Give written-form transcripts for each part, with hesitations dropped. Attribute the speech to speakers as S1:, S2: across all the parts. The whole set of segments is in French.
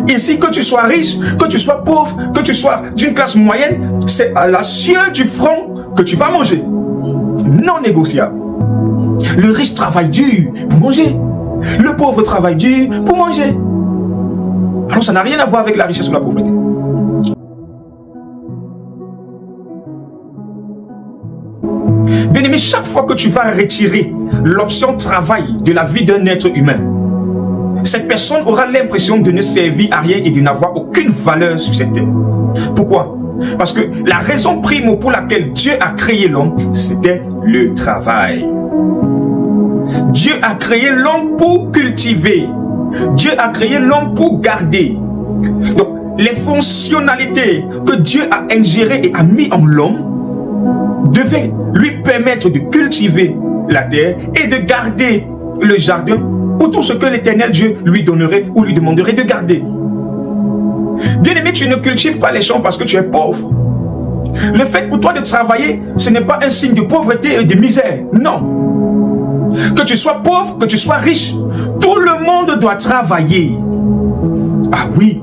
S1: Ici, que tu sois riche, que tu sois pauvre, que tu sois d'une classe moyenne, c'est à la sueur du front que tu vas manger. Non négociable. Le riche travaille dur pour manger. Le pauvre travaille dur pour manger. Alors ça n'a rien à voir avec la richesse ou la pauvreté. Bien-aimé, chaque fois que tu vas retirer l'option travail de la vie d'un être humain, cette personne aura l'impression de ne servir à rien et de n'avoir aucune valeur sur cette terre. Pourquoi? Parce que la raison prime pour laquelle Dieu a créé l'homme, c'était le travail. Dieu a créé l'homme pour cultiver. Dieu a créé l'homme pour garder. Donc, les fonctionnalités que Dieu a ingérées et a mis en l'homme devaient lui permettre de cultiver la terre et de garder le jardin ou tout ce que l'Éternel Dieu lui donnerait ou lui demanderait de garder. Bien-aimé, tu ne cultives pas les champs parce que tu es pauvre. Le fait pour toi de travailler, ce n'est pas un signe de pauvreté et de misère. Non. Que tu sois pauvre, que tu sois riche, tout le monde doit travailler. Ah oui.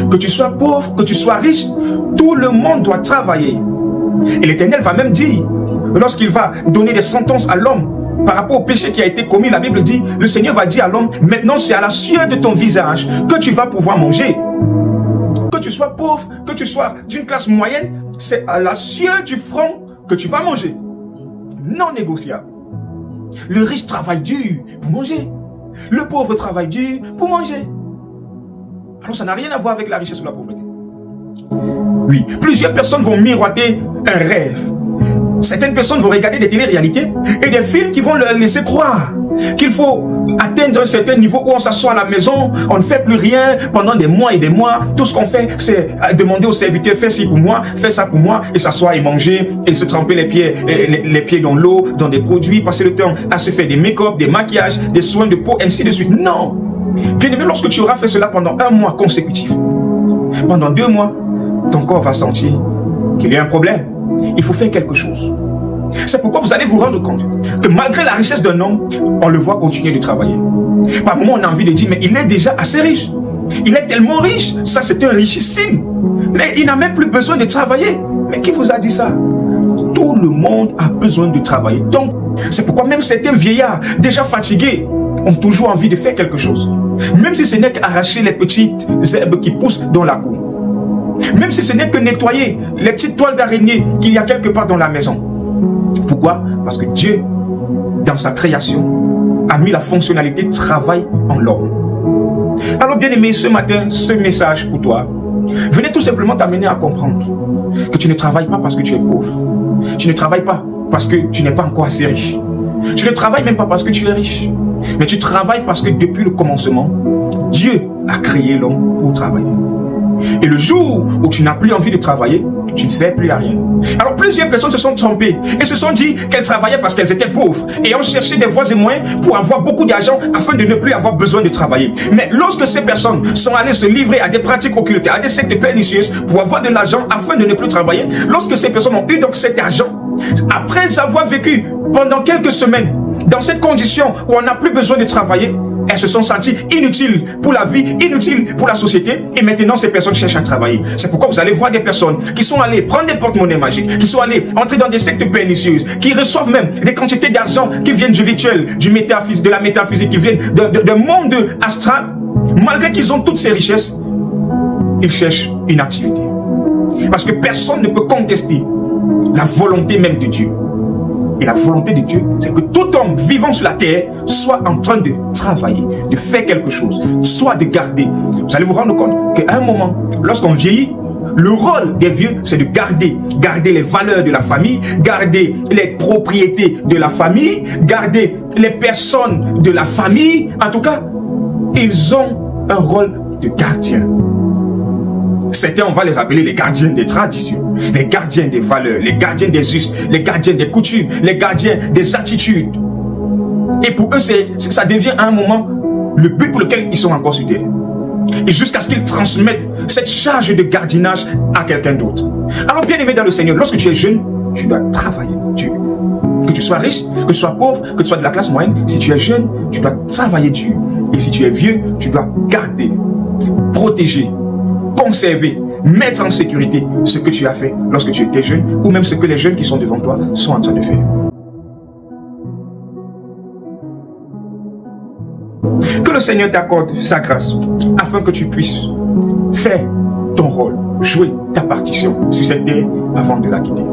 S1: Que tu sois pauvre, que tu sois riche, tout le monde doit travailler. Et l'Éternel va même dire, lorsqu'il va donner des sentences à l'homme par rapport au péché qui a été commis, la Bible dit, le Seigneur va dire à l'homme, maintenant c'est à la sueur de ton visage que tu vas pouvoir manger. Que tu sois pauvre, que tu sois d'une classe moyenne, c'est à la sueur du front que tu vas manger. Non négociable. Le riche travaille dur pour manger. Le pauvre travaille dur pour manger. Alors ça n'a rien à voir avec la richesse ou la pauvreté. Oui, plusieurs personnes vont miroiter un rêve. Certaines personnes vont regarder des télé-réalités et des films qui vont leur laisser croire qu'il faut atteindre un certain niveau où on s'assoit à la maison, on ne fait plus rien pendant des mois et des mois. Tout ce qu'on fait, c'est demander aux serviteurs, fais ci pour moi, fais ça pour moi, et s'asseoir et manger, et se tremper les pieds dans l'eau, dans des produits, passer le temps à se faire des make-up, des maquillages, des soins de peau, ainsi de suite. Non! Bien aimé, lorsque tu auras fait cela pendant un mois consécutif, pendant 2 mois, ton corps va sentir qu'il y a un problème. Il faut faire quelque chose. C'est pourquoi vous allez vous rendre compte que malgré la richesse d'un homme, on le voit continuer de travailler. Par moments, on a envie de dire, mais il est déjà assez riche. Il est tellement riche. Ça, c'est un richissime. Mais il n'a même plus besoin de travailler. Mais qui vous a dit ça? Tout le monde a besoin de travailler. Donc, c'est pourquoi même certains vieillards, déjà fatigués, ont toujours envie de faire quelque chose. Même si ce n'est qu'arracher les petites herbes qui poussent dans la cour. Même si ce n'est que nettoyer les petites toiles d'araignée qu'il y a quelque part dans la maison. Pourquoi? Parce que Dieu, dans sa création, a mis la fonctionnalité travail en l'homme. Alors bien aimé, ce matin, ce message pour toi, venez tout simplement t'amener à comprendre que tu ne travailles pas parce que tu es pauvre. Tu ne travailles pas parce que tu n'es pas encore assez riche. Tu ne travailles même pas parce que tu es riche. Mais tu travailles parce que depuis le commencement, Dieu a créé l'homme pour travailler. Et le jour où tu n'as plus envie de travailler, tu ne sers plus à rien. Alors plusieurs personnes se sont trompées et se sont dit qu'elles travaillaient parce qu'elles étaient pauvres et ont cherché des voies et moyens pour avoir beaucoup d'argent afin de ne plus avoir besoin de travailler. Mais lorsque ces personnes sont allées se livrer à des pratiques occultes, à des sectes pernicieuses pour avoir de l'argent afin de ne plus travailler, lorsque ces personnes ont eu donc cet argent, après avoir vécu pendant quelques semaines dans cette condition où on n'a plus besoin de travailler, elles se sont senties inutiles pour la vie, inutiles pour la société, et maintenant ces personnes cherchent à travailler. C'est pourquoi vous allez voir des personnes qui sont allées prendre des porte-monnaies magiques, qui sont allées entrer dans des sectes pernicieuses, qui reçoivent même des quantités d'argent qui viennent du virtuel, de la métaphysique, qui viennent d'un monde astral. Malgré qu'ils ont toutes ces richesses, ils cherchent une activité. Parce que personne ne peut contester la volonté même de Dieu. Et la volonté de Dieu, c'est que tout homme vivant sur la terre soit en train de travailler, de faire quelque chose, soit de garder. Vous allez vous rendre compte qu'à un moment, lorsqu'on vieillit, le rôle des vieux, c'est de garder les valeurs de la famille, garder les propriétés de la famille, garder les personnes de la famille. En tout cas, ils ont un rôle de gardien. Certains, on va les appeler les gardiens des traditions, les gardiens des valeurs, les gardiens des us, les gardiens des coutumes, les gardiens des attitudes. Et pour eux, ça devient à un moment le but pour lequel ils sont encore sur terre. Et jusqu'à ce qu'ils transmettent cette charge de gardiennage à quelqu'un d'autre. Alors bien aimé dans le Seigneur, lorsque tu es jeune, tu dois travailler. Que tu sois riche, que tu sois pauvre, que tu sois de la classe moyenne, si tu es jeune, tu dois travailler dur. Et si tu es vieux, tu dois garder. protéger, conserver, mettre en sécurité ce que tu as fait lorsque tu étais jeune ou même ce que les jeunes qui sont devant toi sont en train de faire. Que le Seigneur t'accorde sa grâce afin que tu puisses faire ton rôle, jouer ta partition sur cette terre avant de la quitter.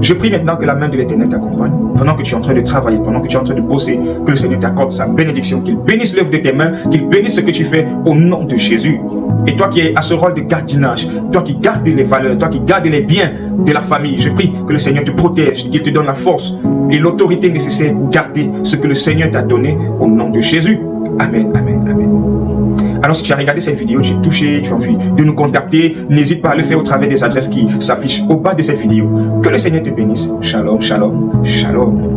S1: Je prie maintenant que la main de l'Éternel t'accompagne pendant que tu es en train de travailler, pendant que tu es en train de bosser, que le Seigneur t'accorde sa bénédiction, qu'il bénisse l'œuvre de tes mains, qu'il bénisse ce que tu fais au nom de Jésus. Et toi qui es à ce rôle de gardiennage, toi qui gardes les valeurs, toi qui gardes les biens de la famille, je prie que le Seigneur te protège, qu'il te donne la force et l'autorité nécessaire pour garder ce que le Seigneur t'a donné au nom de Jésus. Amen, amen, amen. Alors si tu as regardé cette vidéo, tu es touché, tu as envie de nous contacter, n'hésite pas à le faire au travers des adresses qui s'affichent au bas de cette vidéo. Que le Seigneur te bénisse. Shalom, shalom, shalom.